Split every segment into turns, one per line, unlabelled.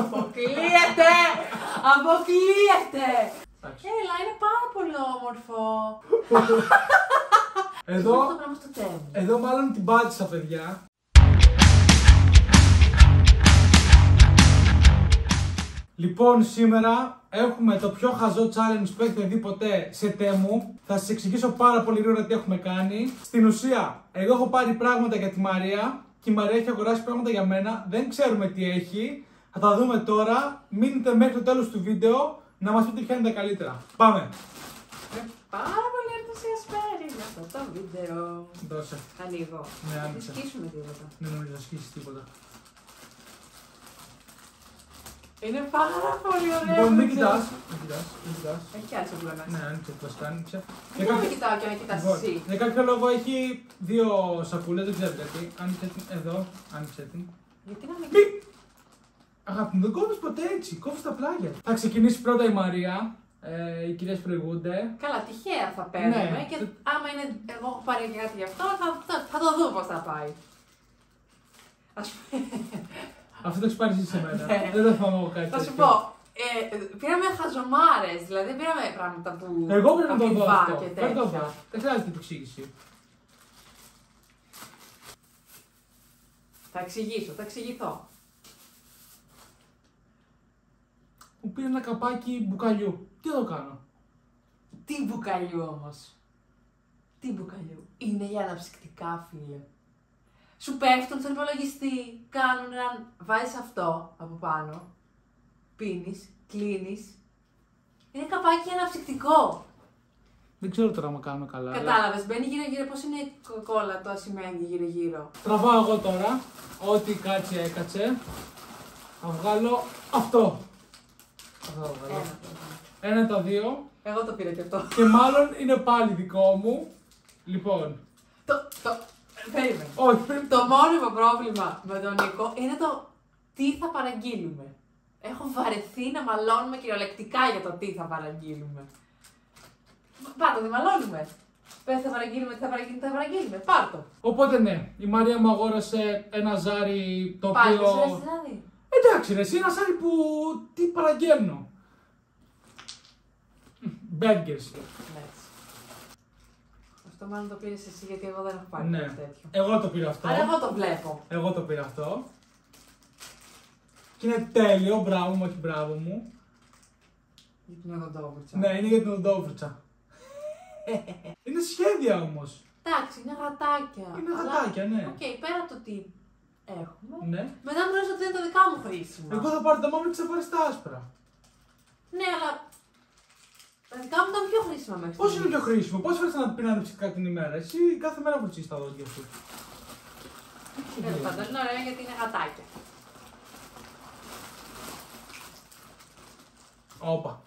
Αποκλείεται! Αποκλείεται! Έλα, είναι πάρα πολύ όμορφο.
Εδώ μάλλον την πάτησα, παιδιά. Λοιπόν, σήμερα έχουμε το πιο χαζό challenge που έχετε δει ποτέ σε Temu. Θα σας εξηγήσω πάρα πολύ γρήγορα τι έχουμε κάνει. Στην ουσία, εγώ έχω πάρει πράγματα για τη Μαρία και η Μαρία έχει αγοράσει πράγματα για μένα. Δεν ξέρουμε τι έχει. Θα τα δούμε τώρα. Μείνετε μέχρι το τέλος του βίντεο να μας πείτε ποια είναι τα καλύτερα. Πάμε!
Πάρα πολύ ενθουσιασμένη για αυτό το βίντεο.
Δώσε.
Ανοίγω.
Ναι,
Θα
άνοιξε.
σκίσουμε τίποτα.
Δεν νομίζω να σκίσεις τίποτα.
Είναι πάρα πολύ ωραίο.
Λοιπόν, μην κοιτάς. Μην κοιτάς.
Έχει κι άλλες εμπλοκές.
Ναι, άνοιξε, βασικά άνοιξε.
Δεν μπορώ να κοιτάω και να κοιτάς εσύ.
Για κάποιο λόγο έχει δύο σακούλες, δεν ξέρω γιατί. Άνοιξε την εδώ, άνοιξε την.
Γιατί να μην.
Αγάπη μου, δεν κόβεις ποτέ έτσι, κόβεις τα πλάγια. Θα ξεκινήσει πρώτα η Μαρία, οι κυρίες προηγούνται.
Καλά, τυχαία θα παίρνουμε
Ναι.
και άμα είναι εγώ έχω πάρει και κάτι γι' αυτό, θα το δούμε πώς θα πάει. Ας πούμε.
Αυτό το έχεις πάρει εσύ σε μένα.
Ναι.
Δεν θα θυμάμαι εγώ κάτι
Θα σου
τέτοιο.
πω, πήραμε χαζομάρες, δηλαδή δεν πήραμε πράγματα που.
Εγώ πρέπει να το δω
ακριβά
αυτό.
και
Πρέπει να το
τέτοια.
δω. Δεν χρειάζεται την εξήγηση.
Θα εξηγήσω, θα εξηγηθώ.
Μου πήρε ένα καπάκι μπουκαλιού. Τι θα το κάνω?
Τι μπουκαλιού όμως. Τι μπουκαλιού. Είναι για αναψυκτικά, φίλε. Σου πέφτουν στον υπολογιστή, κάνουν έναν. Βάζεις αυτό από πάνω. Πίνεις, κλείνεις. Είναι καπάκι αναψυκτικό.
Δεν ξέρω τώρα αν κάνω καλά. αλλά-
Κατάλαβες, μπαίνει γύρω-γύρω. Πώς είναι η κοκακόλα το ασημένι γύρω-γύρω.
Τραβάω εγώ τώρα. Ό,τι κάτσει έκατσε. Θα βγάλω αυτό. Αυτό θα βγάλω. Ένα τα δύο.
Εγώ το πήρα και αυτό.
Και μάλλον είναι πάλι δικό μου. Λοιπόν.
Περίμενε.
Όχι, πρέπει.
Το μόνιμο πρόβλημα με τον Νίκο είναι το τι θα παραγγείλουμε. Έχω βαρεθεί να μαλώνουμε κυριολεκτικά για το τι θα παραγγείλουμε. Πάρ' το, δεν μαλώνουμε. Πες θα παραγγείλουμε, τι θα παραγγείλουμε. Πάρ' το.
Οπότε ναι, η Μαρία μου αγόρασε ένα ζάρι το
Πάλι
οποίο.
σου αρέσει δηλαδή.
Εντάξει, ρε, εσύ ένα ζάρι που. Τι παραγγέλνω. Μπέργκερς.
Έτσι. Αυτό μάλλον το πήρες εσύ γιατί εγώ δεν έχω πάρει
Ναι.
κάτι τέτοιο.
Εγώ το πήρα αυτό.
Αλλά εγώ το βλέπω.
Εγώ το πήρα αυτό. Και είναι τέλειο, μπράβο μου, όχι μπράβο μου.
Για την οδοντόβουρτσα.
Ναι, είναι για την οδόβουρτσα. Είναι σχέδια όμως.
Εντάξει, είναι γατάκια.
Είναι
Αλλά-
γατάκια, ναι.
Οκ, πέρα από το τι έχουμε.
Ναι.
Μετά μου λες ότι είναι τα δικά μου χρήσιμα.
Εγώ θα πάρω τα μαύρα και θα πάρεις τα άσπρα.
Ναι, αλλά τα δικά μου ήταν πιο χρήσιμα μέχρι
Πώς είναι
στιγμής.
πιο χρήσιμο, πώς φέρεις να πίνεις αναψυκτικά την ημέρα. Εσύ κάθε μέρα βουρτσίζεις τα δόντια σου.
Τέλος πάντων, είναι ωραία γιατί είναι γατάκια.
Όπα.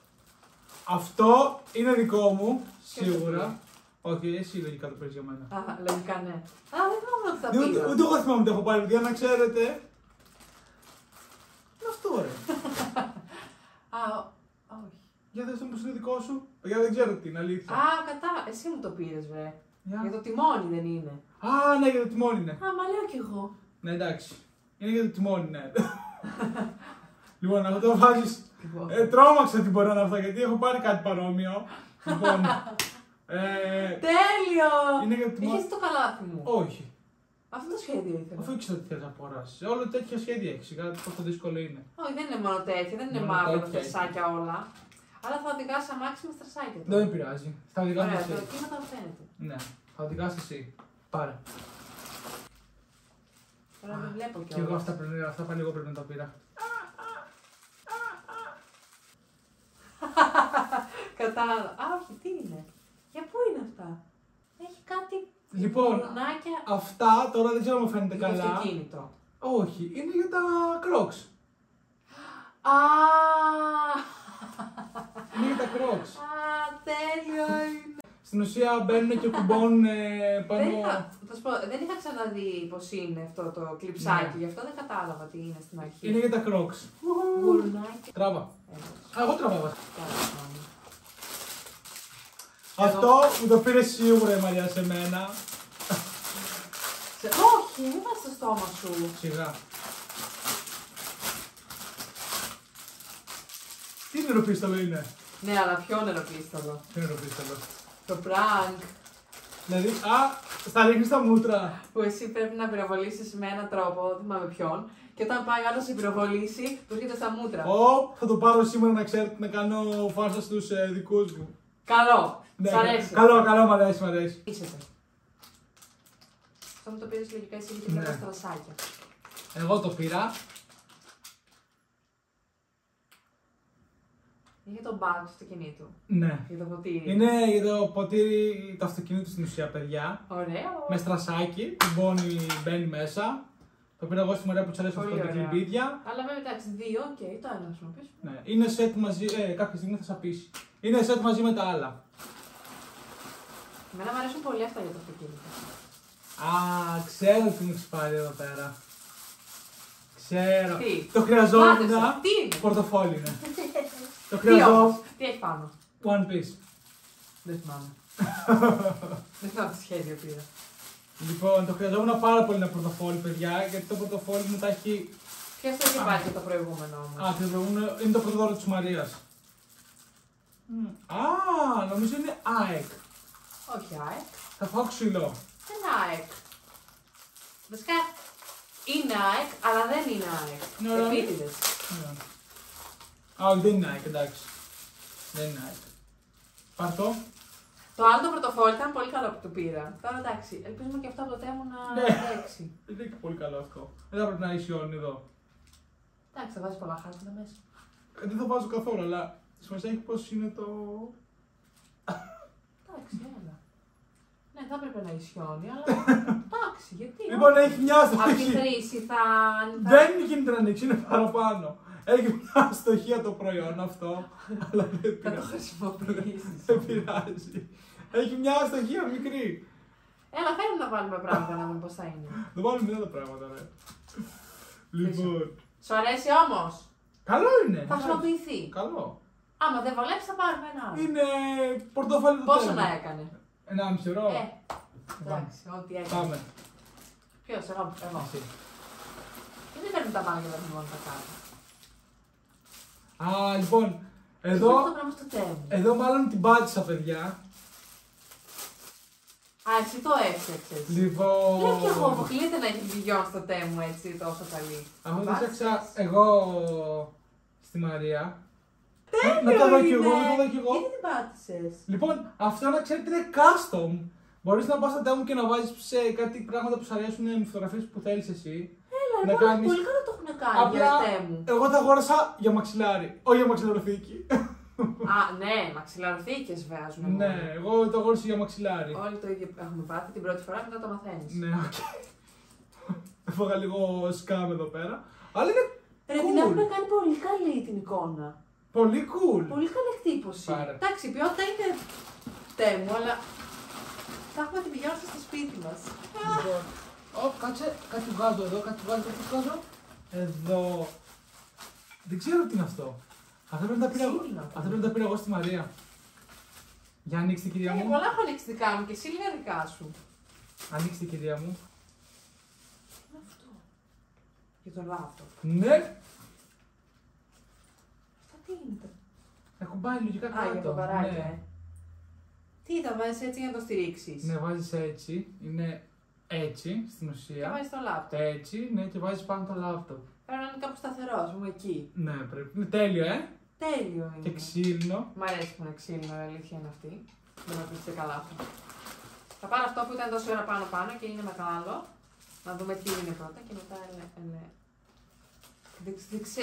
Αυτό είναι δικό μου,
Ποιος το
σίγουρα. Όχι, εσύ λογικά το πήρες για μένα.
Α, λογικά ναι. Α, δεν θυμάμαι ότι θα
Ούτε
πήρα.
ούτε εγώ θυμάμαι ότι έχω πάρει, για να ξέρετε. Είναι αυτό, ρε.
Α, όχι.
Για δες το πως είναι δικό σου. Για δεν ξέρω τι είναι, αλήθεια.
Α, εσύ μου το πήρες, βρε.
Για.
Για το τιμόνι δεν είναι.
Α, ναι, για το τιμόνι είναι.
Α, μα λέω κι εγώ.
Ναι, εντάξει. Είναι για το τιμόνι, ναι. Λοιπόν, αυτό το βάζεις. Τρόμαξα τι μπορεί να είναι αυτά, γιατί έχω πάρει κάτι παρόμοιο. Λοιπόν.
Τέλειο!
Είναι για το τιμόνι.
Είχες το καλάθι μου.
Όχι.
Αυτό το σχέδιο ήθελα.
Αφού ήξερα τι θέλει να αγοράσεις. Όλο τέτοια σχέδια έχει. Σιγά πόσο δύσκολο είναι.
Όχι, δεν είναι μόνο τέτοια, δεν είναι
Μόνο
μαύρα τα
τέτοια
στρασάκια όλα. Αλλά θα οδηγάσει αμάξι με στρασάκια τώρα.
Δεν πειράζει. Θα οδηγάς
Ωραία,
εσύ.
το κύμα θα φαίνεται.
Ναι, θα οδηγάς εσύ. Πάρε.
Τώρα δεν βλέπω
Και
κιόλας.
εγώ αυτά πάλι εγώ πρέπει να τα πήρα.
Κατάλαβα. Α, όχι, τι είναι. Για πού είναι αυτά. Έχει κάτι
Λοιπόν,
γουρνάκια.
αυτά τώρα δεν ξέρω αν μου φαίνεται
Για το
καλά.
αυτοκίνητο.
Όχι, είναι για τα Crocs.
Α,
Είναι για τα Crocs.
τέλειο είναι.
Στην ουσία μπαίνουν και κουμπώνουν πάνω.
Θα σου πω, δεν είχα ξαναδεί πως είναι αυτό το κλειψάκι, γι' αυτό δεν κατάλαβα τι είναι στην αρχή.
Είναι για τα Crocs.
Γουρνάκι.
Τράβα. Α, εγώ τραβάω.
Τέλος.
Αυτό μου το πήρε σίγουρα η Μαριά σε μένα.
Όχι, μην πας στο στόμα σου.
Σιγά. Τι νεροπίστολο είναι?
Ναι, αλλά ποιο νεροπίστολο.
Τι νεροπίστολο?
Το prank.
Δηλαδή, στα ρίχνει στα μούτρα.
Που εσύ πρέπει να πυροβολήσεις με έναν τρόπο, δεν θυμάμαι ποιον. Και όταν πάει άλλο να σε πυροβολήσει, του έρχεται στα μούτρα.
Θα το πάρω σήμερα να ξέρετε να κάνω φάρσα στους δικούς μου.
Καλό.
Ναι,
Σ' αρέσει.
Καλό, μ' αρέσει.
Είσετε. Αυτό μου το πήρες λογικά εσύ γιατί
Ναι.
είναι τα στρασάκια.
Εγώ το πήρα.
Είναι για τον μπάκ του αυτοκινήτου.
Ναι.
Για το ποτήρι.
Είναι για το ποτήρι του αυτοκινήτου στην ουσία, παιδιά.
Ωραίο.
Με στρασάκι, κουμπώνει, μπαίνει μέσα. Το πήρα εγώ στη Μαρία που της αρέσει αυτό
Πολύ
τα
ωραία.
κλιμπίδια.
Αλλά βέβαια εντάξει, δύο, οκ, το ένα σου πεις.
Ναι. Είναι set μαζί, κάποια στιγμή θα σαπίσει. Είναι set μαζί με τα άλλα.
Εμένα μου αρέσουν πολύ αυτά για το αυτοκίνητο.
Ξέρω τι μου έχεις πάρει εδώ πέρα. Ξέρω.
Τι?
Το χρειαζόμουν.
Μάζεψα. Τι είναι?
Πορτοφόλι είναι. Το
Τι
χρειαζόμουν.
όμως, τι έχει πάνω.
One Piece.
Δεν θυμάμαι. Δεν θυμάμαι τι σχέδιο πήρα.
Λοιπόν, το χρειαζόμουν πάρα πολύ ένα πορτοφόλι, παιδιά, γιατί το πορτοφόλι μου τα έχει.
Ποιος το είχε πάρει και το προηγούμενο όμως.
Το προηγούμενο είναι το πρώτο δώρο της Μαρίας. Νομίζω είναι ΑΕΚ.
Όχι ΑΕΚ.
Θα φάω ξυλό.
Δεν είναι ΑΕΚ. Βασικά είναι ΑΕΚ, αλλά δεν είναι ΑΕΚ.
Ναι, αλλά-
Επίτηδες.
Ναι. Όχι, δεν είναι ΑΕΚ, εντάξει. Δεν είναι ΑΕΚ. Πάρ' το.
Το άλλο το πορτοφόλι ήταν πολύ καλό που το πήρα. Τώρα εντάξει, ελπίζουμε και αυτό από το τέμο να
Ναι.
αντέξει.
Δεν είναι και πολύ καλό αυτό. Δεν θα πρέπει να ισιώνει εδώ.
Εντάξει, θα βάζει πολλά χάρτινα μέσα.
Δεν θα βάζω καθόλου, αλλά σημασία έχει πώς είναι το.
Εντάξει, έλα. Ναι, θα έπρεπε να ισιώνει, αλλά εντάξει, γιατί.
Λοιπόν, έχει μια
Από τη
αστοχία.
χρήση θα.
Δεν γίνεται να ανοίξει, είναι παραπάνω. Έχει μια αστοχία το προϊόν αυτό, αλλά δεν
Θα το
πειράζει.
χρησιμοποιήσει.
Δεν πειράζει. Έχει μια αστοχία μικρή.
Έλα, θέλουμε να βάλουμε πράγματα να δούμε πώ θα είναι.
Δεν βάλουμε μια τα πράγματα, ρε. Λοιπόν.
Σου αρέσει όμω.
Καλό είναι.
Θα χρησιμοποιηθεί.
Καλό.
Άμα δεν βολέψει, θα πάρουμε ένα άλλο.
Είναι πορτοφόλι του
Πόσο
τέλου.
να έκανε.
1,5 ευρώ.
Εντάξει, ό,τι έκανε.
Πάμε.
Ποιο, εγώ.
Εσύ.
Δεν παίρνουν τα πάνω και τα μόνο τα κάτω.
Λοιπόν,
Αυτό το
εδώ,
πράγμα στο τέλο.
εδώ μάλλον την πάτησα, παιδιά.
Εσύ το έφτιαξε.
Λοιπόν.
Λέω και εγώ, αποκλείεται να έχει βγει στο τέμου έτσι τόσο καλή.
Αυτό το
Πάτησες.
έφτιαξα εγώ στη Μαρία.
Τέλειο
Να το δω κι
είναι.
εγώ, να το δω κι εγώ.
Γιατί την πάτησες.
Λοιπόν, αυτό να ξέρετε είναι custom. Μπορείς να πας στα τέμου και να βάζεις σε κάτι πράγματα που σου αρέσουν με φωτογραφίες που θέλεις εσύ.
Έλα,
Να
λοιπόν,
κάνεις-
πολύ καλό το έχουν κάνει
Απλά
για τέμου.
εγώ τα αγόρασα για μαξιλάρι, όχι για μαξιλαροθήκη.
Α, ναι, μαξιλαροθήκες βγάζουν.
Ναι, εγώ το αγόρασα για μαξιλάρι.
Όλοι το ίδιο έχουμε πάθει την πρώτη φορά, μετά το μαθαίνεις.
Ναι, οκ. Έφαγα λίγο σκάμ εδώ πέρα. Αλλά είναι
Ρε, την
cool.
έχουν κάνει πολύ καλή την εικόνα.
Πολύ cool.
Πολύ καλή εκτύπωση.
Πάρε.
Εντάξει, η ποιότητα είναι τέμου, αλλά θα έχουμε τη βιώστη στο σπίτι μας.
Λοιπόν, κάτσε, κάτι βγάζω εδώ, κάτι βγάζω. Εδώ. Δεν ξέρω τι είναι αυτό. Αυτά πρέπει να τα πήρα εγώ.
Ξύλινο.
Αυτά πρέπει να τα πήρα εγώ στη Μαρία. Για ανοίξτε, κυρία μου.
Πολλά έχω ανοίξει δικά μου και εσύ λίγα δικά σου.
Ανοίξτε, κυρία μου.
Τι είναι αυτό. Για το λάπτοπ.
Ναι,
Αυτά τι είναι.
έχω πάει λογικά κάτω.
Α, για το παράκι,
Ναι.
Τι θα βάζεις έτσι για να το στηρίξεις.
Ναι, βάζεις έτσι. Είναι έτσι στην
Και
ουσία.
βάζεις το λάπτοπ.
Έτσι, ναι, και βάζεις πάνω το λάπτοπ.
Πρέπει να είναι κάπου σταθερό, ας πούμε εκεί.
Ναι, πρέπει. Είναι τέλειο,
Τέλειο είναι.
Και ξύλινο.
Μ' αρέσει που είναι ξύλινο, η αλήθεια είναι αυτή. Δεν με πείστε καλά αυτό. Θα πάρω αυτό που ήταν τόση ώρα πάνω και είναι μεγάλο. Να δούμε τι είναι πρώτα και μετά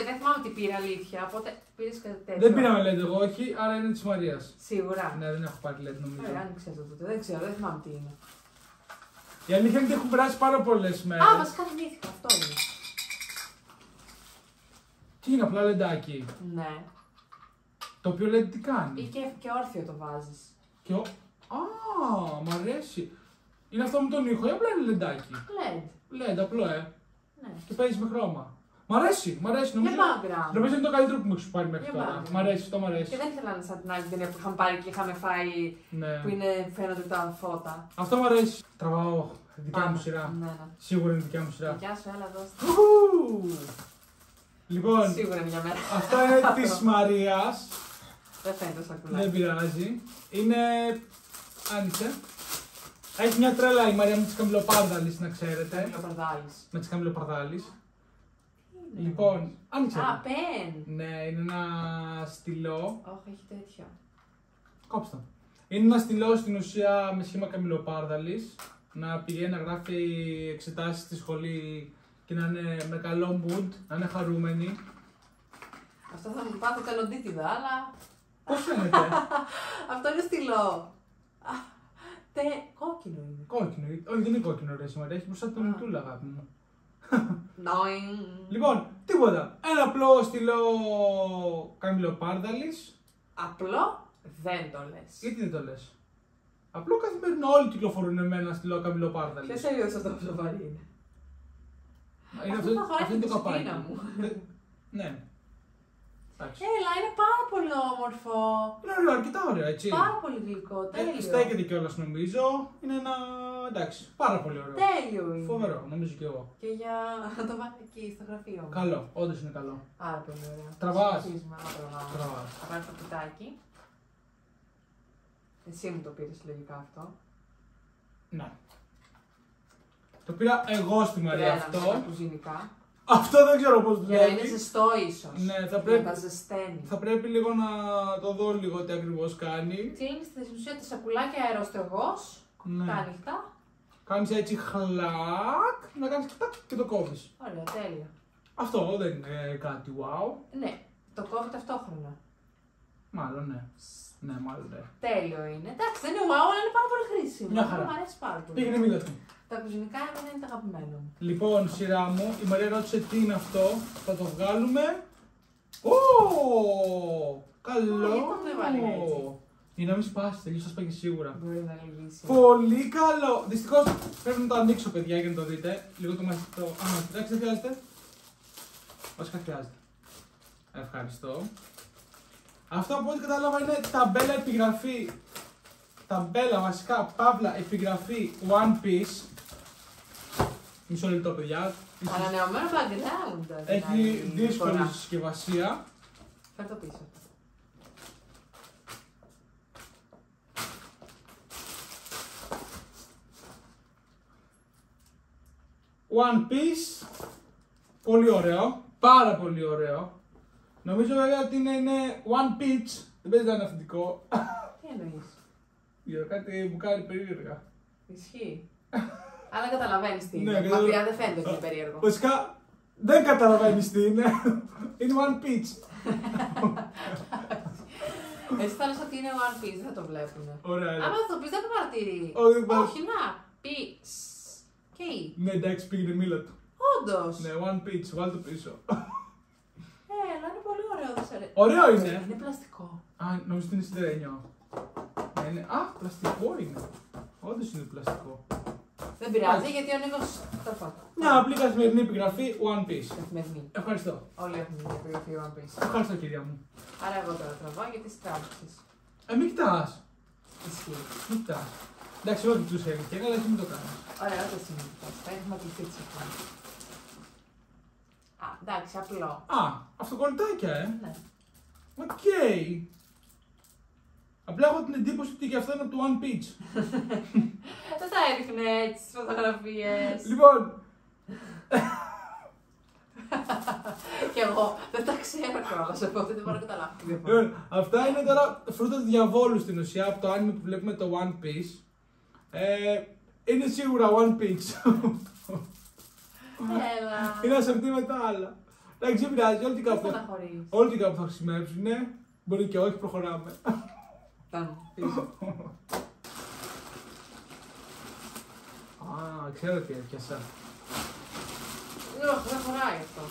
δεν θυμάμαι τι πήρα αλήθεια, οπότε πήρες κάτι τέτοιο.
Δεν πήραμε LED εγώ, όχι, αλλά είναι της Μαρίας.
Σίγουρα.
Ναι, δεν έχω πάρει LED νομίζω.
Ωραία, άνοιξε το τότε. Δεν ξέρω, δεν θυμάμαι τι είναι.
Η αλήθεια είναι ότι έχουν περάσει πάρα πολλές μέρες.
Α, βασικά θυμήθηκα, αυτό είναι.
Τι είναι, απλά λεντάκι.
Ναι.
Το οποίο LED τι
Ή
κάνει.
και όρθιο το βάζεις.
Και ο... μ' αρέσει. Είναι αυτό με τον ήχο ή απλά είναι λεντάκι.
LED.
LED, απλό,
Ναι.
Και παίζει με χρώμα. Μ' αρέσει, μ' αρέσει.
Για
Νομίζω,
background.
νομίζω είναι το καλύτερο που μου έχεις πάρει μέχρι
Για
τώρα.
background.
Μ' αρέσει, αυτό μ' αρέσει.
Και δεν ήθελα να είναι σαν την άλλη ταινία που είχαμε πάρει και είχαμε φάει
Ναι.
που είναι, φαίνονται τα φώτα.
Αυτό μ' αρέσει. Τραβάω δικιά μου
Πάμε.
σειρά.
Ναι, ναι.
Σίγουρα είναι δικιά μου σειρά.
Δικιά σου, έλα δώστε.
Ου! Λοιπόν,
Σίγουρα μια μέρα.
αυτά είναι της Μαρίας.
Δεν φαίνεται στο σακουλάκι.
Δεν πειράζει. Είναι. Άνοιξε. Έχει μια τρέλα η Μαρία με τις καμιλοπάρδαλες, να ξέρετε.
Λοπαρδάλης.
Με τις καμιλοπαρδάλες. Λοιπόν, άνοιξε.
Α, πεν.
Ναι, είναι ένα στυλό.
Όχι, έχει τέτοιο.
Κόψτε το. Είναι ένα στυλό στην ουσία με σχήμα καμιλοπάρδαλης. Να πηγαίνει να γράφει εξετάσεις στη σχολή και να είναι με καλό mood, να είναι χαρούμενη.
Αυτό θα μου πάθω καλοντίτιδα, αλλά.
Πώς φαίνεται?
Αυτό είναι στυλό. Κόκκινο είναι.
Κόκκινο. Όχι, δεν είναι κόκκινο ρε σήμερα, έχει μπροστά τον τούλα, αγάπη μου.
Νόιν.
Λοιπόν, τίποτα. Ένα απλό στυλό καμιλοπάρδαλης.
Απλό δεν το λες.
Γιατί δεν το λες? Απλό καθημερινό όλοι κυκλοφορούν με ένα στυλό καμιλοπάρδαλης.
Ποιος έλεγε αυτό το βαρύ είναι.
Είναι
Αυτό θα χωράει
αυτό είναι
την
το καπάκι.
δισciplina μου.
Ναι. Εντάξει.
Έλα, είναι πάρα πολύ όμορφο.
Είναι ωραίο, αρκετά ωραίο, έτσι.
Πάρα πολύ γλυκό. Τέλειο.
Στέκεται κιόλας νομίζω. Είναι ένα. Εντάξει, πάρα πολύ ωραίο.
Τέλειο είναι.
Φοβερό, νομίζω κι εγώ.
Και για να το βάλω εκεί στο γραφείο μου.
Καλό, όντως είναι καλό.
Πάρα πολύ ωραίο.
Τραβάς.
Συνεχίζουμε να τραβάω.
Τραβάς.
Θα πάρω το κουτάκι. Εσύ μου το πήρες λογικά αυτό.
Ναι. Το πήρα εγώ στη Μαρία
Τρέλα
αυτό.
με τα κουζινικά.
Αυτό δεν ξέρω πώς
Για να είναι
δουλεύει.
ζεστό ίσως.
Ναι, θα
Για
πρέπει-
να τα ζεσταίνει.
Θα πρέπει λίγο να το δω λίγο τι ακριβώς κάνει.
Κλείνεις στην ουσία τα σακουλάκια αεροστεγός.
Ναι.
Τα ανοιχτά.
Κάνεις έτσι χλακ, να κάνεις χτακ και το κόβεις.
Ωραία, τέλεια.
Αυτό δεν είναι κάτι wow.
Ναι, το κόβει ταυτόχρονα.
Μάλλον ναι. Ναι, μάλλον ναι.
Τέλειο είναι. Εντάξει, δεν είναι wow, αλλά είναι πάρα πολύ χρήσιμο.
Μια χαρά.
Μου αρέσει πάρα πολύ.
Πήγαινε μίλα του.
Τα κουζινικά εμένα είναι τα αγαπημένα μου.
Λοιπόν, σειρά μου, η Μαρία ρώτησε τι είναι αυτό. Θα το βγάλουμε. Ω! Καλό!
γιατί το έβαλε έτσι?
Για να μην σπάσει, τελείως θα σπάγει σίγουρα.
Μπορεί να λυγίσει.
Πολύ καλό! Δυστυχώς πρέπει να το ανοίξω, παιδιά, για να το δείτε. Λίγο το μαθητό. Α, εντάξει, δεν χρειάζεται. Βασικά χρειάζεται. Ευχαριστώ. Αυτό από ό,τι κατάλαβα είναι ταμπέλα επιγραφή. Ταμπέλα βασικά, παύλα, επιγραφή One Piece. Μισό λεπτό, παιδιά.
Ανανεωμένο background.
Έχει δύσκολη
φορά.
συσκευασία.
Φέρ' το πίσω.
One Piece. Πολύ ωραίο. Πάρα πολύ ωραίο. Νομίζω βέβαια ότι είναι One Piece. Δεν παίζει να είναι αυθεντικό.
Τι εννοείς?
Για κάτι μου κάνει περίεργα.
Ισχύει. Αλλά καταλαβαίνεις τι
Ναι,
είναι. Μακριά δεν φαίνεται ότι είναι περίεργο.
Βασικά δεν καταλαβαίνεις τι είναι. Είναι One Piece.
Εσύ θα λες ότι είναι One Piece, δεν θα το βλέπουνε.
Ωραία.
Άμα θα το πεις δεν το παρατηρεί.
Όχι,
Όχι, να. Piece. Και
Ναι, εντάξει, πήγαινε μίλα του.
όντως.
Ναι, One Piece, βάλ το πίσω.
Αλλά είναι πολύ ωραίο, δεν σε αρέσει.
Ωραίο είναι.
Είναι πλαστικό.
Α, νομίζω ότι είναι σιδερένιο. Ναι, είναι. Α, πλαστικό είναι. Όντως είναι πλαστικό.
Δεν πειράζει γιατί ο Νίκος. Τέλος πάντων.
Μια απλή καθημερινή επιγραφή One Piece.
Καθημερινή.
Ευχαριστώ.
Όλοι έχουν μια επιγραφή One Piece.
Ευχαριστώ, κυρία μου.
Άρα εγώ τώρα τραβάω γιατί εσύ τράβηξες.
Μην κοιτάς.
Ισχύει.
Μην κοιτάς. Εντάξει, εγώ κοιτούσα η Ελικένα, αλλά εσύ μην το κάνεις.
Ωραία, δεν σημαίνει. Θα έχουμε απληθεί τη συμφωνία. Α, εντάξει, απλό.
Α, αυτοκολλητάκια,
Ναι.
Οκ. Απλά έχω την εντύπωση ότι και αυτό είναι από το One Piece.
Δεν τα έδειχνε έτσι στις φωτογραφίες.
Λοιπόν,
Κι εγώ δεν τα ξέρω κιόλας, οπότε δεν μπορώ να καταλάβω τι διαφορά.
λοιπόν, αυτά είναι τώρα φρούτα του διαβόλου στην ουσία από το anime που βλέπουμε το One Piece. Είναι σίγουρα One Piece.
Έλα.
Είναι ένα αυτή μετά άλλα. Εντάξει, δεν πειράζει, όλοι και
Δεν
κάπου.
στεναχωρείς.
Όλοι και κάπου θα χρησιμεύσουν, ναι. Μπορεί και όχι, προχωράμε.
Φτάνω, πίσω.
Α, ξέρω τι έπιασα.
Δεν χωράει αυτό.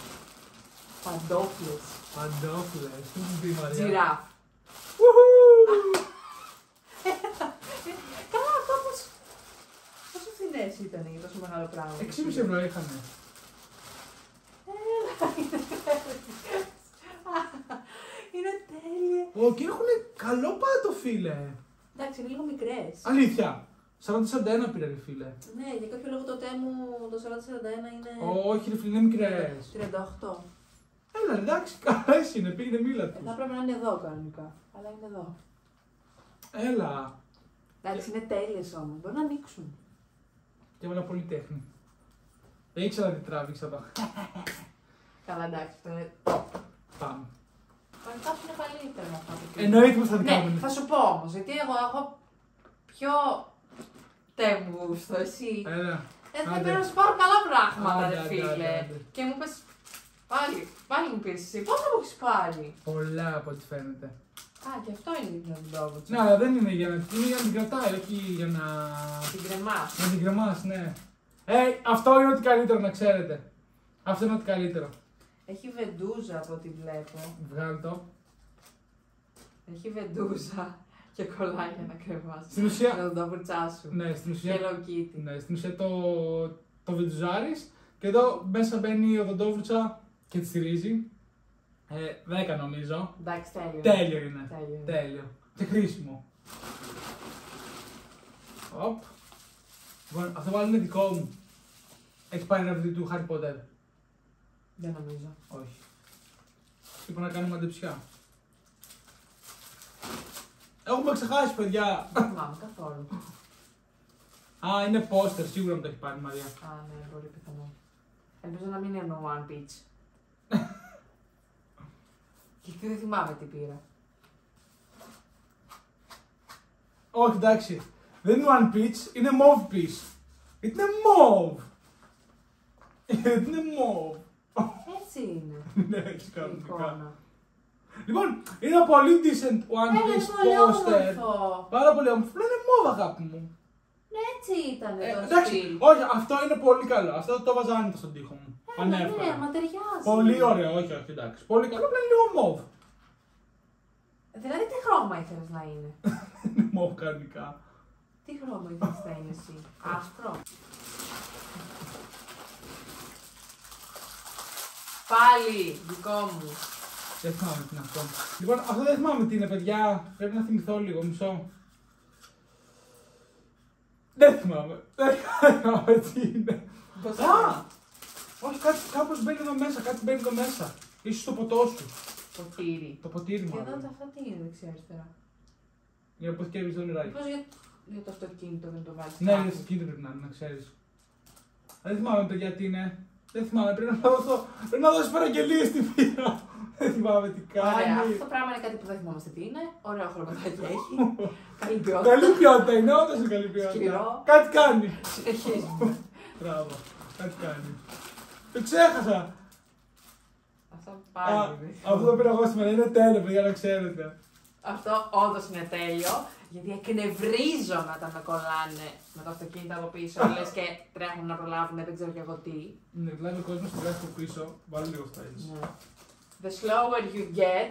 Παντόφλες.
Παντόφλες, τι μου πει η Μαρία.
Τζιράφ.
Ουχου!
Καλά, αυτό πόσο φθηνές ήταν για τόσο μεγάλο πράγμα.
6,5 ευρώ είχανε.
Είναι τέλεια.
Ω, και έχουν καλό πάτο, φίλε.
Εντάξει, είναι λίγο μικρές.
Αλήθεια. 40-41 πήρε, ρε φίλε.
Ναι, για κάποιο λόγο το τέ μου το 40-41 είναι
Όχι, ρε φίλε, είναι μικρές.
38.
Έλα, εντάξει, καλά εσύ είναι, πήγαινε μίλα του.
Θα πρέπει να είναι εδώ κανονικά. Αλλά είναι εδώ.
Έλα.
Εντάξει, είναι τέλειες όμως. Μπορεί να ανοίξουν.
Και έβαλα πολύ τέχνη. Δεν ήξερα τι τράβηξα εδώ.
Καλά, εντάξει, αυτό είναι.
Πάμε.
Κανονικά αυτό είναι καλύτερο από αυτό που
Εννοείται πως θα την
Ναι,
κάνουμε.
θα σου πω όμως, γιατί εγώ έχω πιο τεμούστο, εσύ.
Έλα.
Θα
Άντε.
πρέπει να σου πάρω καλά πράγματα,
Άντε,
ρε
άντε,
φίλε.
άντε.
Και μου πες, πάλι μου πεις εσύ, πόσα μου έχεις πάρει.
Πολλά από ό,τι φαίνεται.
Α, και αυτό είναι για την πρόβουτσα.
Ναι, αλλά δεν είναι για να, είναι για να την κρατάει, όχι για να.
Την κρεμάς.
Να την κρεμάς, ναι. Αυτό είναι ό,τι καλύτερο να ξέρετε. Αυτό είναι ό,τι καλύτερο.
Έχει βεντούζα από ό,τι βλέπω.
Βγάλ' το.
Έχει βεντούζα και κολλάγια να κρεμάς.
Στην ουσία.
Να το βουρτσά σου.
Ναι, στην ουσία.
Hello Kitty.
Ναι, στην ουσία το βεντουζάρεις και εδώ μέσα μπαίνει η οδοντόβουρτσα και τη στηρίζει. 10 νομίζω.
Εντάξει, τέλειο.
Τέλειο είναι.
Τέλειο είναι.
Τέλειο. Και χρήσιμο. Οπ. Λοιπόν, αυτό πάλι είναι δικό μου. Έχει πάρει ένα βιβλίο του Harry Potter.
Δεν νομίζω.
Όχι. Είπα να κάνουμε αντεψιά. Έχουμε ξεχάσει, παιδιά.
Δεν θυμάμαι καθόλου.
Α, είναι πόστερ, σίγουρα μου το έχει πάρει η Μαρία.
Α, ναι, πολύ πιθανό. Ελπίζω να μην είναι One Peach. Γιατί δεν θυμάμαι τι πήρα.
Όχι, εντάξει. Δεν είναι One Peach, είναι Mauve Peach. Γιατί είναι Mauve. Γιατί είναι Mauve.
Έτσι είναι.
Ναι, έτσι
Η
κανονικά.
εικόνα.
Λοιπόν, είναι ένα πολύ decent One
Είναι
Piece
πολύ
poster.
όμορφο.
Πάρα πολύ όμορφο. Είναι Mauve, αγάπη μου.
Ναι, έτσι ήταν το
Εντάξει,
στυλ.
όχι, αυτό είναι πολύ καλό. Αυτό το βάζα άνετα στον τοίχο μου.
Ναι,
Πανεύκολα.
μα ταιριάζει.
Πολύ ωραίο, όχι, όχι, εντάξει. Πολύ καλό, απλά είναι λίγο Mauve.
Δηλαδή, τι χρώμα ήθελες να είναι.
Είναι Mauve κανονικά.
Τι χρώμα ήθελες να είναι εσύ. Άσπρο. Πάλι, δικό μου.
Δεν θυμάμαι τι είναι αυτό. Λοιπόν, αυτό δεν θυμάμαι τι είναι, παιδιά. Πρέπει να θυμηθώ λίγο, μισό. Δεν θυμάμαι. Δεν θυμάμαι τι είναι.
Πώς
Α! Όχι, κάπως μπαίνει εδώ μέσα, κάτι μπαίνει εδώ μέσα. Ίσως το ποτό σου.
ποτήρι.
Το ποτήρι
Και εδώ
μάλλον.
αυτά τι είναι δεξιά-αριστερά.
Για να αποθηκεύεις το νεράκι.
Πώς για το αυτοκίνητο δεν το βάζεις.
Ναι,
κάπου.
είναι στο κίνητο πρέπει να είναι, να ξέρεις. Δεν θυμάμαι, παιδιά, τι είναι. Δεν θυμάμαι, πρέπει να δώσει παραγγελίες στη βία. Δεν θυμάμαι τι
Ωραία,
κάνει.
αυτό το πράγμα είναι κάτι που δεν θυμόμαστε τι είναι. Ωραίο χρωματάκι έχει. Καλή ποιότητα.
Καλή ποιότητα είναι, όντως είναι καλή ποιότητα.
Σκληρό.
Κάτι κάνει.
Συνεχίζουμε.
Μπράβο, κάτι κάνει. Το ξέχασα.
Αυτό
Α,
πάλι είναι.
αυτό το πήρα εγώ σήμερα, είναι τέλειο, παιδιά, να ξέρετε.
Αυτό όντω είναι τέλειο. Γιατί εκνευρίζομαι όταν με κολλάνε με το αυτοκίνητο από πίσω. Λες και τρέχουν να προλάβουν, δεν ξέρω κι εγώ τι.
Ναι, βλέπει ο κόσμος που τρέχει από πίσω, βάλει λίγο styles.
Ναι. The slower you get,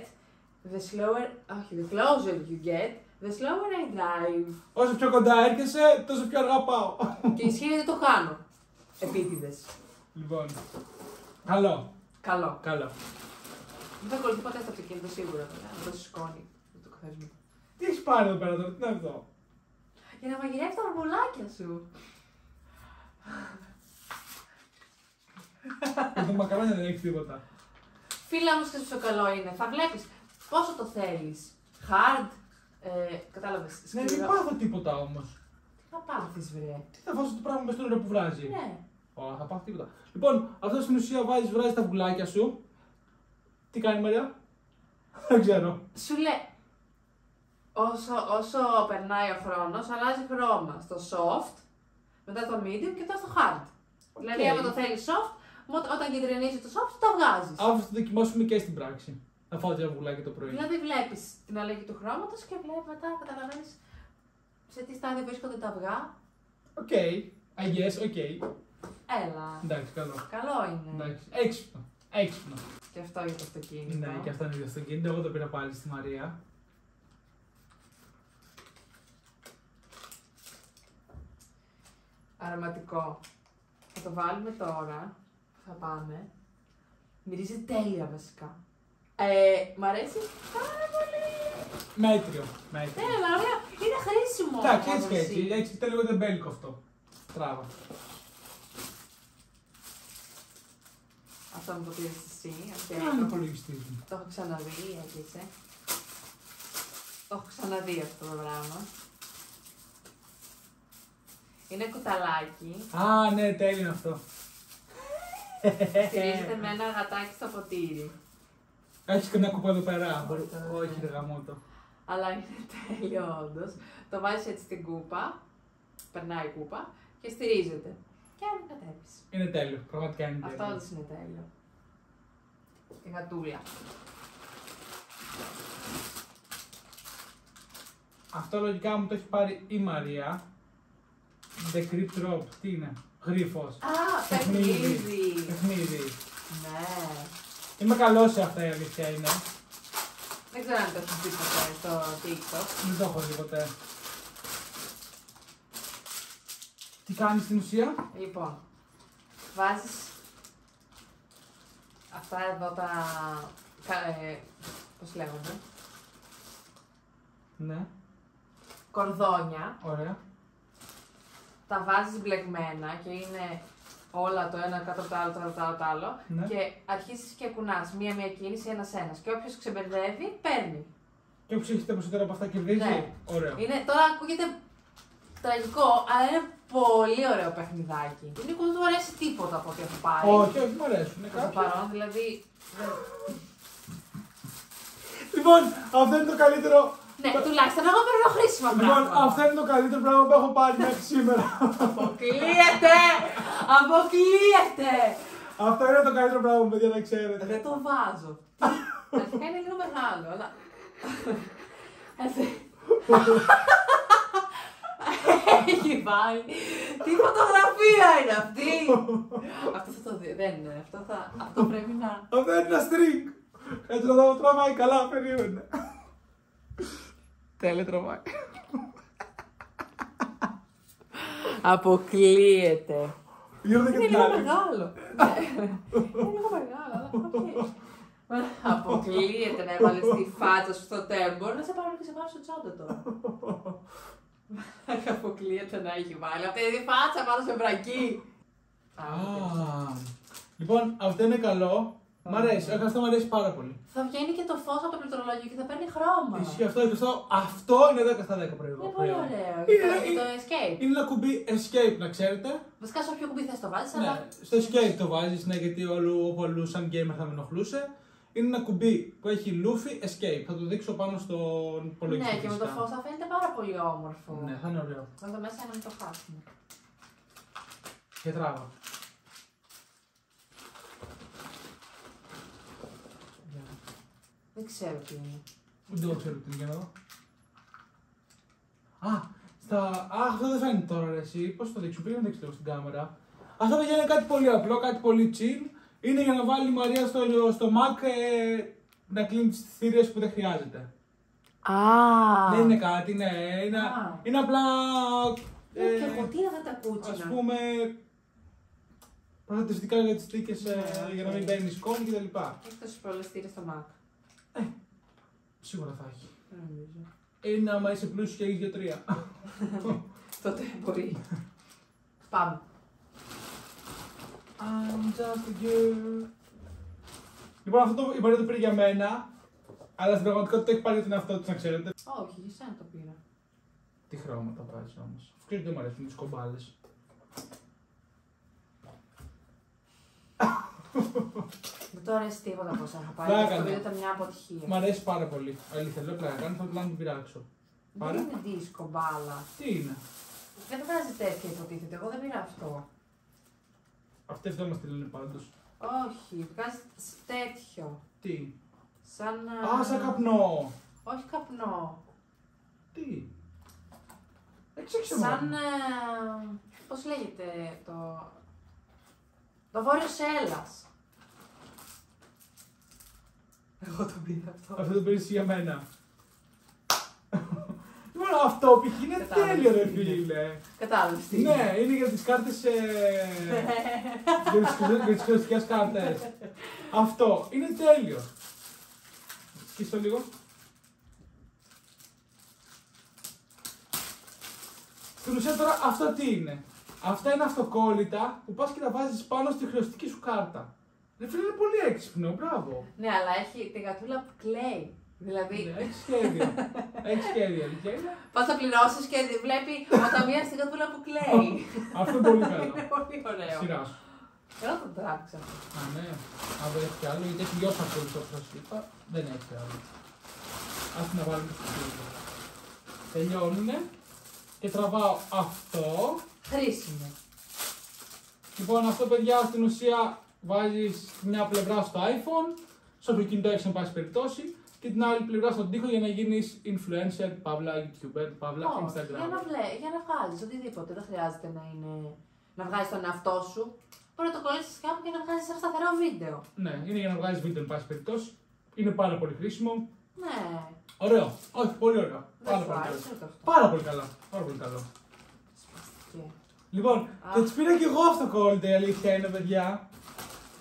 the closer you get, the slower I drive.
Όσο πιο κοντά έρχεσαι, τόσο πιο αργά πάω.
Και ισχύει ότι το κάνω. Επίτηδες.
Λοιπόν, καλό,
Καλό.
καλό.
Δεν θα κολληθεί ποτέ στο αυτοκίνητο σίγουρα. Να δώσει σκόνη. Το καθαρίζουμε.
Τι έχει πάρει εδώ πέρα τώρα, τι είναι αυτό.
Για να μαγειρεύει τα μπαμπολάκια σου.
Για το μακαρόνια δεν έχει τίποτα.
Φίλα μου, ξέρεις ποιο καλό είναι. Θα βλέπεις πόσο το θέλεις. Hard, κατάλαβες,
Ναι, δεν
σκληρό.
πάθω τίποτα όμως.
Τι θα πάθεις βρε.
Τι θα βάζω το πράγμα μέσα στο νερό που βράζει.
Ναι.
Ω, θα πάθω τίποτα. Λοιπόν, αυτό στην ουσία βράζει τα βουλάκια σου. Τι κάνει, Μαρία? Δεν ξέρω.
Σου λέει, όσο περνάει ο χρόνος, αλλάζει χρώμα στο soft, μετά το medium και μετά στο hard. Δηλαδή, άμα το θέλεις soft, όταν κεντρινίζει το soft, το βγάζεις.
Αύριο θα το δοκιμάσουμε και στην πράξη. Θα φάω ένα βουλάκι το πρωί.
Δηλαδή, βλέπεις την αλλαγή του χρώματος και βλέπεις μετά, καταλαβαίνεις σε τι στάδιο βρίσκονται τα αυγά.
Οκ. I guess, οκ.
Έλα.
Εντάξει, καλό.
Καλό είναι.
Εντάξει. Έξυπνο. Έξυπνο.
Και αυτό για το αυτοκίνητο.
Ναι, και αυτό είναι για το αυτοκίνητο. Εγώ το πήρα πάλι στη Μαρία.
Αρωματικό. Θα το βάλουμε τώρα. Θα πάμε. Μυρίζει τέλεια βασικά. Μ' αρέσει πάρα πολύ.
Μέτριο. Μέτριο.
Έλα, ωραία. Είναι χρήσιμο.
Εντάξει, έτσι
όμως
και έτσι.
εσύ.
Έτσι ήταν λίγο τεμπέλικο αυτό. Τράβα.
Αυτό μου το πήρες εσύ.
Τι είναι ο υπολογιστής μου.
Το έχω ξαναδεί, έκλεισε. Το έχω ξαναδεί αυτό το πράγμα. Είναι κουταλάκι.
Α, ναι, τέλειο είναι αυτό.
Στηρίζεται με ένα γατάκι στο ποτήρι.
Έχεις και μια κούπα εδώ πέρα.
Όχι,
Όχι, ρε γαμώτο.
Αλλά είναι τέλειο όντως. Το βάζεις έτσι στην κούπα, περνάει η κούπα και στηρίζεται. Και ανακατεύεις.
Είναι τέλειο, πραγματικά είναι
Αυτό
τέλειο.
όντως είναι τέλειο. Η γατούλα.
Αυτό λογικά μου το έχει πάρει η Μαρία. The Crypt Rope, τι είναι, γρίφος.
Α, παιχνίδι.
Παιχνίδι.
Ναι.
Είμαι καλός σε αυτά, η αλήθεια είναι.
Δεν ξέρω αν το έχεις δει ποτέ στο TikTok.
Δεν το έχω δει ποτέ. Τι κάνεις στην ουσία?
Λοιπόν, βάζεις αυτά εδώ τα, πώς λέγονται,
Ναι,
κορδόνια,
ωραία.
τα βάζεις μπλεγμένα και είναι όλα το ένα κάτω από το άλλο, το άλλο, το άλλο
Ναι.
και αρχίζεις και κουνάς μία-μία κίνηση, ένας-ένας και όποιος ξεμπερδεύει, παίρνει.
Και όποιος έχει τα περισσότερα από αυτά κερδίζει.
Ναι.
Ωραίο.
Τώρα ακούγεται τραγικό, αλλά είναι πολύ ωραίο παιχνιδάκι. Ο Νίκο δεν του αρέσει τίποτα από ό,τι έχω πάρει.
Όχι, όχι, μου αρέσουν.
Προς το παρόν, δηλαδή.
Λοιπόν, αυτό είναι το καλύτερο.
Ναι, τουλάχιστον εγώ παίρνω χρήσιμα
Λοιπόν,
πράγματα.
αυτό είναι το καλύτερο πράγμα που έχω πάρει μέχρι σήμερα.
Αποκλείεται! Αποκλείεται!
Αυτό είναι το καλύτερο πράγμα, παιδιά, να ξέρετε.
Δεν το βάζω. Αρχικά είναι λίγο μεγάλο, αλλά. Έχει βάλει. Τι φωτογραφία είναι αυτή! Αυτό θα το δει. Δεν είναι. Αυτό πρέπει να.
Αυτό είναι ένα string. Έτσι να το τραβάει καλά, περίμενε. Τέλε τραβάει.
Αποκλείεται.
Γύρω και
Είναι
την
λίγο
άλλη.
μεγάλο. Είναι λίγο μεγάλο, αλλά οκ. Αποκλείεται να έβαλες τη φάτσα σου στο τέμπο. Μπορεί να σε πάρω και σε πάρω στο τσάντα τώρα. Αποκλείεται να έχει βάλει αυτή τη φάτσα πάνω σε βρακί.
Α, λοιπόν, αυτό είναι καλό. Μ' αρέσει, όχι, αυτό μου αρέσει πάρα πολύ.
Θα βγαίνει και το φως από το πληκτρολόγιο και θα παίρνει χρώμα.
Ισχύει αυτό και αυτό. Αυτό είναι 10 στα 10 προϊόν.
Είναι πολύ ωραίο.
Είναι-
Και το escape.
Είναι ένα κουμπί escape, να ξέρετε.
Βασικά σε όποιο κουμπί θες το βάζεις,
Ναι,
αλλά.
στο escape το βάζεις, ναι, γιατί όλου σαν gamer θα με ενοχλούσε. Είναι ένα κουμπί που έχει λούφι escape. Θα το δείξω πάνω στον υπολογιστή.
Ναι, και με το
φυσικά.
φως θα φαίνεται πάρα πολύ όμορφο.
Ναι, θα είναι ωραίο.
Θα το μέσα να μην το χάσουμε.
Και τράβα.
Δεν ξέρω τι είναι.
Δεν το ξέρω τι είναι για να δω. Αυτό δεν φαίνεται τώρα ρε εσύ. Πώς το δείξω, πήγα να δείξω λίγο στην κάμερα. Αυτό παιδιά είναι κάτι πολύ απλό, κάτι πολύ chill. Είναι για να βάλει η Μαρία στο Mac να κλείνει τις θηρίες που δεν χρειάζεται.
Α.
Δεν είναι κάτι, ναι. Είναι απλά.
Και εγώ τι είναι αυτά τα κούτσινα.
Ας πούμε. Προστατευτικά για τις θήκες για να μην μπαίνει σκόνη κτλ.
Έχει τόσους προληστήρες στο Mac.
Σίγουρα θα έχει.
Δεν νομίζω.
Είναι άμα είσαι πλούσιος και έχεις 2-3.
Τότε μπορεί. Πάμε.
I'm just a girl. Λοιπόν, αυτό η Μαρία το πήρε για μένα, αλλά στην πραγματικότητα το έχει πάρει την αυτό της, να ξέρετε.
Όχι, για σένα το πήρα.
Τι χρώματα βάζει όμως. Αυτό δεν μου αρέσουν τις κομπάλες.
Δεν το αρέσει τίποτα από όσα είχα πάρει.
Πλάκα,
Αυτό
ναι.
βίντεο ήταν μια αποτυχία.
Μ' αρέσει πάρα πολύ. Αλήθεια, λέω πλάκα. Κάνω θα να την πειράξω.
Δεν
Πάρε.
είναι δίσκο μπάλα.
Τι είναι.
Δεν βγάζει τέτοια υποτίθεται. Εγώ δεν πήρα αυτό.
Αυτή αυτό μας τη λένε πάντως.
Όχι, βγάζει τέτοιο.
Τι.
Σαν.
Σαν καπνό.
Όχι καπνό.
Τι. Εξήγησε
Σαν.
μου.
Πώς λέγεται το. Το βόρειο Έλλας. Εγώ το πήρα αυτό.
Αυτό το πήρες για μένα. Λοιπόν, αυτό π.χ. είναι
Κατάλαβες
τέλειο ρε
τι είναι.
φίλε.
Κατάλαβες τι είναι.
Ναι, είναι για τις κάρτες. Για τις χρηστικές κάρτες. Αυτό είναι τέλειο. Σκίστο λίγο. Στην ουσία τώρα αυτό τι είναι. Αυτά είναι αυτοκόλλητα που πας και τα βάζεις πάνω στη χρεωστική σου κάρτα. Ρε φίλε, είναι πολύ έξυπνο, μπράβο.
Ναι, αλλά έχει τη γατούλα που κλαίει. Δηλαδή.
Ναι, έχει σχέδιο. Έχει σχέδιο, αλήθεια είναι.
Πας θα πληρώσεις και βλέπει ο ταμείας τη γατούλα που κλαίει.
Αυτό είναι πολύ καλό.
Είναι πολύ ωραίο.
Σειρά σου.
Θέλω να το τράβηξα αυτό.
Α, ναι. Αν δεν έχει κι άλλο, γιατί έχει λιώσει αυτό όπως σας είπα, δεν έχει κι άλλο. Ας την να βάλουμε στο σπίτι. Τελειώνουνε και τραβάω αυτό.
Χρήσιμο.
Λοιπόν, αυτό παιδιά στην ουσία βάζεις μια πλευρά στο iPhone, στο όποιο κινητό έχεις εν πάση περιπτώσει, και την άλλη πλευρά στον τοίχο για να γίνεις influencer, παύλα, YouTuber, παύλα,
Όχι,
Instagram.
για να βγάλεις οτιδήποτε. Δεν χρειάζεται να βγάλεις τον εαυτό σου. Μπορεί να το κολλήσεις κάπου και να βγάλεις ένα σταθερό βίντεο.
Ναι, είναι για να βγάλεις βίντεο εν πάση περιπτώσει. Είναι πάρα πολύ χρήσιμο.
Ναι.
Ωραίο. Όχι, πολύ ωραίο.
Δεν
Πάρα
σου
πολύ
άρεσε
καλό.
ούτε αυτό.
Πάρα πολύ καλά. Πάρα πολύ καλό.
Σπαστική.
Λοιπόν, και της πήρα και εγώ αυτοκόλλητο, η αλήθεια είναι, παιδιά.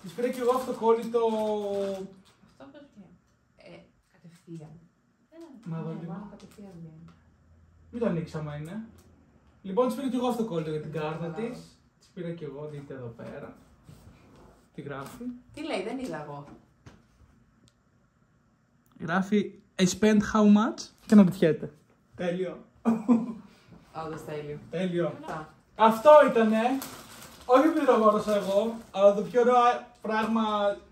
Της πήρα και εγώ αυτοκόλλητο.
Αυτό πώς βγαίνει. Κατευθείαν.
Μα εδώ
Ναι,
λίγο.
μάλλον κατευθείαν βγαίνει.
Μην το ανοίξει άμα είναι. Λοιπόν, της πήρα και εγώ αυτοκόλλητο για την κάρτα
Καλά.
της. Της πήρα και εγώ, δείτε εδώ πέρα. Τι γράφει.
Τι λέει, δεν είδα εγώ.
Γράφει I spent how much και να πετυχαίνετε. Τέλειο.
Όντως τέλειο.
Τέλειο.
Αυτά.
Αυτό ήτανε. Όχι επειδή το αγόρασα εγώ, αλλά το πιο ωραίο πράγμα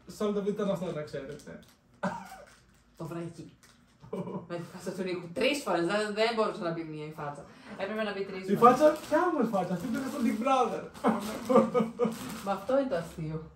σε όλο το βίντεο ήταν αυτό, να ξέρετε.
Το βρακί. Με τη φάτσα του Νίκου. 3 φορές. Δεν μπορούσε να μπει μία η φάτσα. Έπρεπε να μπει 3 φορές.
Η φάτσα, ποια όμως φάτσα, αυτή ήταν από τον Big Brother.
Μα αυτό είναι το αστείο.